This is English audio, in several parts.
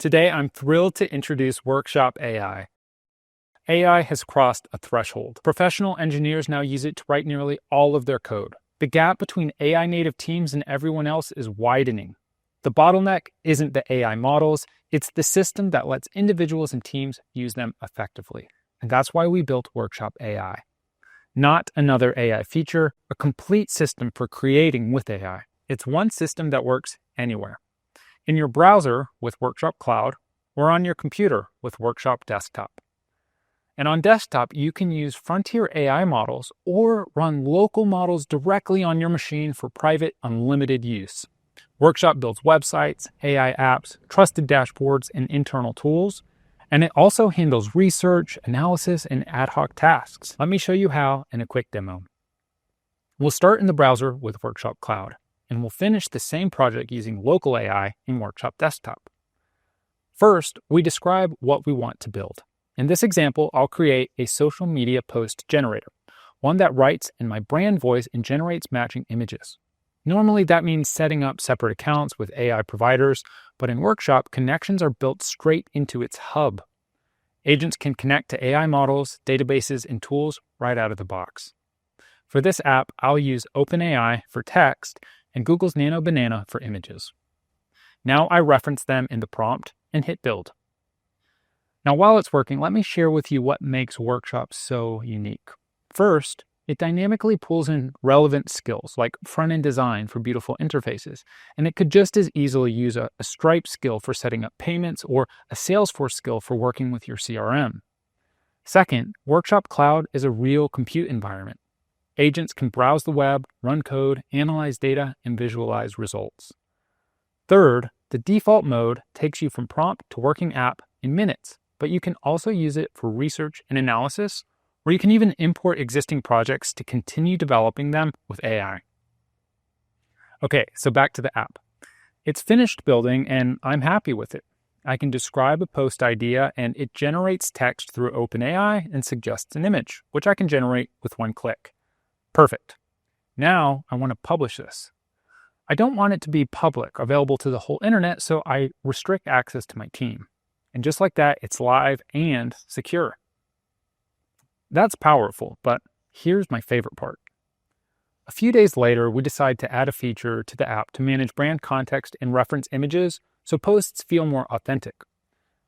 Today, I'm thrilled to introduce Workshop AI. AI has crossed a threshold. Professional engineers now use it to write nearly all of their code. The gap between AI native teams and everyone else is widening. The bottleneck isn't the AI models, it's the system that lets individuals and teams use them effectively. And that's why we built Workshop AI. Not another AI feature, a complete system for creating with AI. It's one system that works anywhere. In your browser with Workshop Cloud, or on your computer with Workshop Desktop. And on desktop, you can use frontier AI models or run local models directly on your machine for private, unlimited use. Workshop builds websites, AI apps, trusted dashboards, and internal tools. And it also handles research, analysis, and ad hoc tasks. Let me show you how in a quick demo. We'll start in the browser with Workshop Cloud, and we'll finish the same project using local AI in Workshop Desktop. First, we describe what we want to build. In this example, I'll create a social media post generator, one that writes in my brand voice and generates matching images. Normally, that means setting up separate accounts with AI providers, but in Workshop, connections are built straight into its hub. Agents can connect to AI models, databases, and tools right out of the box. For this app, I'll use OpenAI for text and Google's Nano Banana for images. Now I reference them in the prompt and hit build. Now while it's working, let me share with you what makes Workshop so unique. First, it dynamically pulls in relevant skills like front-end design for beautiful interfaces, and it could just as easily use a Stripe skill for setting up payments or a Salesforce skill for working with your CRM. Second, Workshop Cloud is a real compute environment. Agents can browse the web, run code, analyze data, and visualize results. Third, the default mode takes you from prompt to working app in minutes, but you can also use it for research and analysis, or you can even import existing projects to continue developing them with AI. Okay, so back to the app. It's finished building and I'm happy with it. I can describe a post idea and it generates text through OpenAI and suggests an image, which I can generate with one click. Perfect. Now I want to publish this. I don't want it to be public, available to the whole internet, so I restrict access to my team. And just like that, it's live and secure. That's powerful, but here's my favorite part. A few days later, we decide to add a feature to the app to manage brand context and reference images so posts feel more authentic.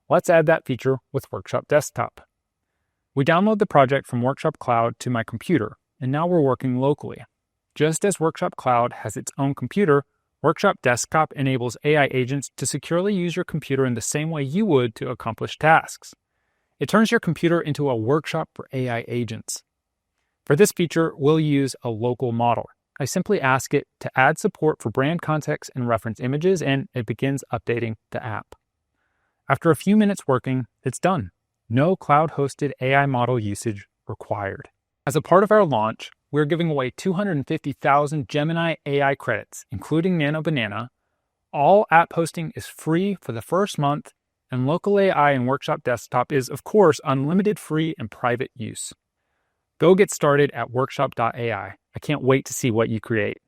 Let's add that feature with Workshop Desktop. We download the project from Workshop Cloud to my computer, and now we're working locally. Just as Workshop Cloud has its own computer, Workshop Desktop enables AI agents to securely use your computer in the same way you would to accomplish tasks. It turns your computer into a workshop for AI agents. For this feature, we'll use a local model. I simply ask it to add support for brand context and reference images, and it begins updating the app. After a few minutes working, it's done. No cloud-hosted AI model usage required. As a part of our launch, we're giving away 250,000 Gemini AI credits, including Nano Banana. All app hosting is free for the first month, and local AI in Workshop Desktop is, of course, unlimited free and private use. Go get started at workshop.ai. I can't wait to see what you create.